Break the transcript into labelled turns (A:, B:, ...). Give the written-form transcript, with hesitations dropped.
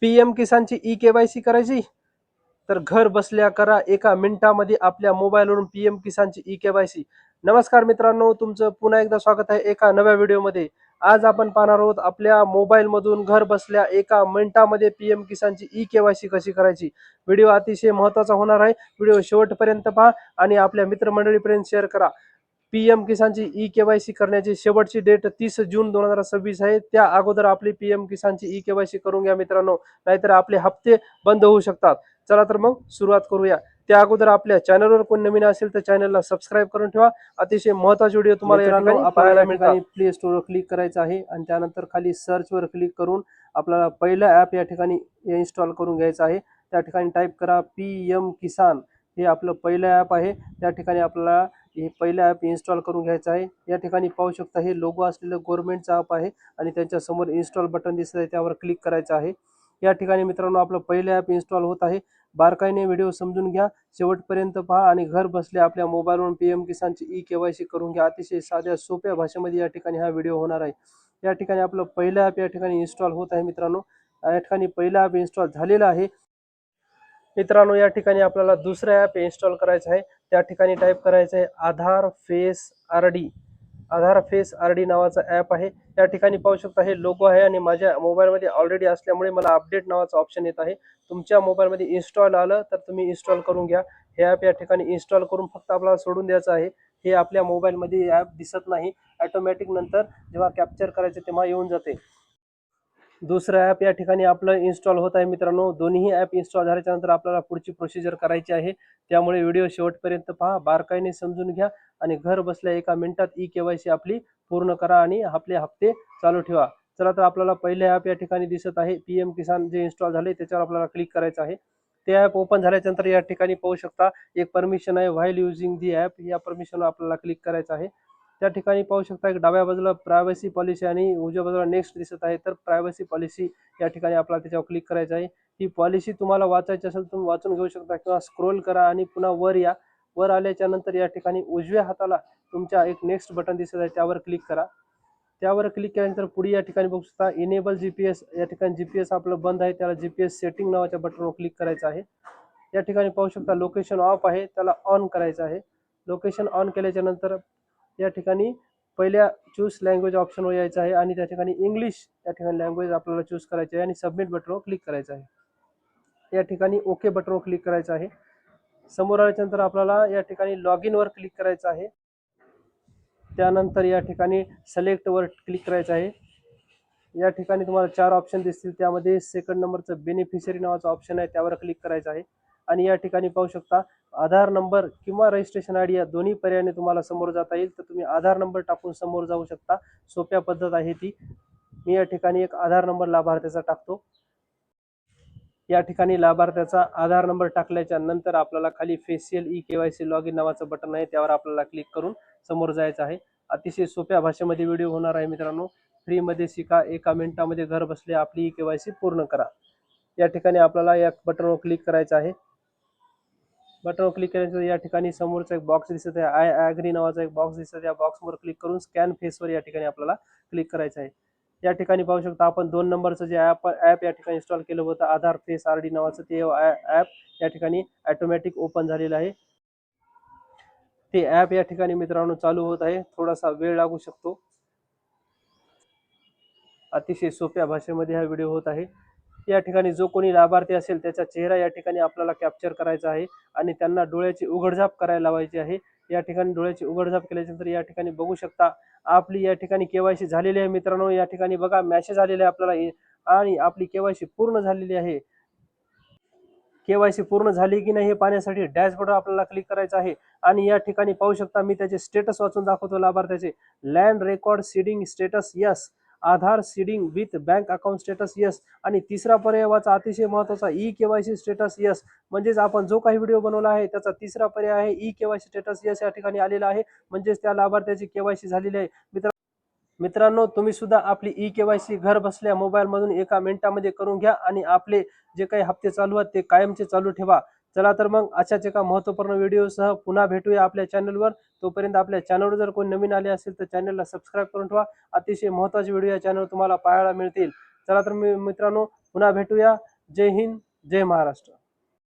A: PM किसानची e-KYC करायची तर घर बसल्या करा एका मिनिटामध्ये आपल्या मोबाईलवरून पीएम किसानची ई-केवायसी. नमस्कार मित्रांनो, तुमचं पुन्हा एकदा स्वागत आहे एका नव्या व्हिडिओमध्ये. आज आपण पाहणार आहोत आपल्या मोबाईलमधून घर बसल्या एका मिनिटामध्ये पीएम किसानची ई-केवायसी कशी करायची. व्हिडिओ अतिशय महत्त्वाचा होणार आहे. व्हिडिओ शेवटपर्यंत पहा आणि आपल्या मित्रमंडळीपर्यंत शेअर करा. पीएम किसानची ई-केवायसी करण्याची शेवटची डेट 30 जून 2026 आहे. त्या अगोदर आपली पीएम किसानची ई-केवायसी करून घ्या मित्रांनो, नाहीतर आपले हप्ते बंद होऊ शकतात. चला तर मग सुरुवात करूया. त्या अगोदर आपल्या चॅनलवर कोण नवीन असेल तर चॅनलला सबस्क्राईब करून ठेवा. अतिशय महत्त्वाचे व्हिडिओ तुम्हाला या ठिकाणी पाहायला मिळतात. प्ले स्टोअरवर क्लिक करायचं आहे आणि त्यानंतर खाली सर्चवर क्लिक करून आपल्याला पहिलं ॲप या ठिकाणी इन्स्टॉल करून घ्यायचं आहे. त्या ठिकाणी टाईप करा पीएम किसान. हे आपलं पहिलं ॲप आहे. त्या ठिकाणी आपल्याला हे पहिलं ॲप इन्स्टॉल करून घ्यायचं आहे. या ठिकाणी पाहू शकता हे लोगो असलेलं गव्हर्नमेंटचं ॲप आहे आणि त्यांच्या समोर इन्स्टॉल बटन दिसत आहे, त्यावर क्लिक करायचं आहे. या ठिकाणी मित्रांनो आपलं पहिलं ॲप इन्स्टॉल होत आहे. बारकाईने व्हिडिओ समजून घ्या, शेवटपर्यंत पहा आणि घर बसल्या आपल्या मोबाईलवरून पीएम किसानची ई-केवायसी करून घ्या. अतिशय साध्या सोप्या भाषेमध्ये या ठिकाणी हा व्हिडिओ होणार आहे. या ठिकाणी आपलं पहिलं ॲप या ठिकाणी इन्स्टॉल होत आहे मित्रांनो. या ठिकाणी पहिलं ॲप इन्स्टॉल झालेलं आहे. मित्रांनो या ठिकाणी आपल्याला दुसरं ॲप इन्स्टॉल करायचं आहे. त्या ठिकाणी टाईप करायचं आहे आधार फेस आरडी. आधार फेस आरडी नावाचा ॲप आहे. या ठिकाणी पाहू शकता हे लोगो आहे आणि माझ्या मोबाईलमध्ये ऑलरेडी असल्यामुळे मला अपडेट नावाचा ऑप्शन येत आहे. तुमच्या मोबाईलमध्ये इन्स्टॉल आलं तर तुम्ही इन्स्टॉल करून घ्या. हे ॲप या ठिकाणी इन्स्टॉल करून फक्त आपल्याला सोडून द्यायचं आहे. हे आपल्या मोबाईलमध्ये ॲप दिसत नाही, ऑटोमॅटिक नंतर जेव्हा कॅप्चर करायचे तेव्हा येऊन जाते. दुसरं ॲप या ठिकाणी आपलं इन्स्टॉल होत आहे मित्रांनो. दोन्ही ॲप इन्स्टॉल झाल्याच्या नंतर आपल्याला पुढची प्रोसिजर करायची आहे. त्यामुळे व्हिडिओ शेवटपर्यंत पहा, बारकाईने समजून घ्या आणि घर बसल्या एका मिनिटात ई-केवायसी आपली पूर्ण करा आणि आपले हप्ते चालू ठेवा. चला तर आपल्याला पहिले ॲप या ठिकाणी दिसत आहे पीएम किसान जे इन्स्टॉल झाले त्याच्यावर आपल्याला क्लिक करायचं आहे. ते ॲप ओपन झाल्याच्या नंतर या ठिकाणी पाहू शकता एक परमिशन आहे व्हाईल युजिंग दी ॲप. या परमिशनवर आपल्याला क्लिक करायचं आहे. त्या ठिकाणी पाहू शकता एक डाव्या बाजूला प्रायव्हसी पॉलिसी आणि उजव्या बाजूला नेक्स्ट दिसत आहे. तर प्रायव्हसी पॉलिसी या ठिकाणी आपल्याला त्याच्यावर क्लिक करायचं आहे. ही पॉलिसी तुम्हाला वाचायची असेल तुम्ही वाचून घेऊ शकता किंवा स्क्रोल करा आणि पुन्हा वर या. वर आल्याच्या नंतर या ठिकाणी उजव्या हाताला तुमच्या एक नेक्स्ट बटन दिसत आहे, त्यावर क्लिक करा. त्यावर क्लिक केल्यानंतर पुढे या ठिकाणी बघू शकता इनेबल जीपीएस. या ठिकाणी जीपीएस आपलं बंद आहे, त्याला जीपीएस सेटिंग नावाच्या बटनवर क्लिक करायचं आहे. या ठिकाणी पाहू शकता लोकेशन ऑफ आहे, त्याला ऑन करायचं आहे. लोकेशन ऑन केल्याच्या नंतर या ठिकाणी पहिल्या चूज लँग्वेज ऑप्शनवर यायचं आहे आणि त्या ठिकाणी इंग्लिश या ठिकाणी लँग्वेज आपल्याला चूज करायची आहे आणि सबमिट बटनवर क्लिक करायचं आहे. या ठिकाणी ओके बटनवर क्लिक करायचं आहे. समोर आल्यानंतर आपल्याला या ठिकाणी लॉग इनवर क्लिक करायचं आहे. त्यानंतर या ठिकाणी सिलेक्टवर क्लिक करायचं आहे. या ठिकाणी तुम्हाला 4 ऑप्शन दिसतील, त्यामध्ये सेकंड नंबरचं बेनिफिशियरी नावाचा ऑप्शन आहे, त्यावर क्लिक करायचं आहे. आणि या ठिकाणी पाहू शकता आधार नंबर किंवा रजिस्ट्रेशन आयडी या दोन्ही पर्यायाने तुम्हाला समोर जाता येईल. तर तुम्ही आधार नंबर टाकून समोर जाऊ शकता. सोप्या पद्धत आहे ती. मी या ठिकाणी एक आधार नंबर लाभार्थ्याचा टाकतो. या ठिकाणी लाभार्थ्याचा आधार नंबर टाकल्याच्या नंतर आपल्याला खाली फेशियल ई-केवायसी लॉग इन नावाचं बटन आहे, त्यावर आपल्याला क्लिक करून समोर जायचं आहे. अतिशय सोप्या भाषेमध्ये व्हिडिओ होणार आहे मित्रांनो. फ्रीमध्ये शिका, एका मिनिटामध्ये घर बसल्या आपली ई-केवायसी पूर्ण करा. या ठिकाणी आपल्याला या बटनवर क्लिक करायचं आहे. बटनवर क्लिक केल्यानंतर या ठिकाणी समोरचा एक बॉक्स दिसत आहे, आय ॲग्री नावाचा एक बॉक्स दिसत आहे. या बॉक्सवर क्लिक करून स्कॅन फेसवर या ठिकाणी आपल्याला क्लिक करायचं आहे. या ठिकाणी पाहू शकता आपण 2 नंबरचं जे ॲप या ठिकाणी इन्स्टॉल केलं होतं आधार फेस आरडी नावाचं, ते ॲप या ठिकाणी ऑटोमॅटिक ओपन झालेलं आहे. ते ॲप या ठिकाणी मित्रांनो चालू होत आहे. थोडासा वेळ लागू शकतो. अतिशय सोप्या भाषेमध्ये हा व्हिडिओ होत आहे. या ठिकाणी जो कोणी लाभार्थी असेल त्याचा चेहरा या ठिकाणी आपल्याला कॅप्चर करायचा आहे आणि त्यांना डोळ्याची उघडझाप करायला लावायची आहे. या ठिकाणी डोळ्याची उघडझाप केल्यानंतर या ठिकाणी बघू शकता आपली या ठिकाणी केवायसी झालेली आहे मित्रांनो. या ठिकाणी बघा मेसेज आलेला आहे आपल्याला आणि आपली केवायसी पूर्ण झालेली आहे. केवायसी पूर्ण झाली की नाही हे पाहण्यासाठी डॅशबोर्डवर आपल्याला क्लिक करायचं आहे आणि या ठिकाणी पाहू शकता मी त्याचे स्टेटस वाचून दाखवतो लाभार्थ्याचे. Land record seeding status yes, Aadhaar seeding with bank account status yes आणि तिसरा पर्याय वाचा अतिशय महत्त्वाचा ई-केवायसी स्टेटस यस. म्हणजेच आपण जो काही व्हिडिओ बनवला आहे त्याचा तिसरा पर्याय आहे ई-केवायसी स्टेटस यस या ठिकाणी आलेला आहे. म्हणजेच त्या लाभार्थ्याची केवायसी झालेली आहे. मित्रांनो तुम्ही सुद्धा आपली ई-केवायसी घर बसल्या मोबाईलमधून एका मिनिटामध्ये करून घ्या आणि आपले जे काही हप्ते चालू आहेत ते कायमचे चालू ठेवा. चला तर मग अशाच एका महत्त्वपूर्ण व्हिडिओसह पुन्हा भेटूया आपल्या चॅनलवर. तोपर्यंत आपल्या चॅनलवर जर कोणी नवीन आले असेल तर चॅनलला सबस्क्राईब करून ठेवा. अतिशय महत्त्वाचे व्हिडिओ या चॅनलवर तुम्हाला पाहायला मिळतील. चला तर मित्रांनो पुन्हा भेटूया. जय हिंद, जय महाराष्ट्र.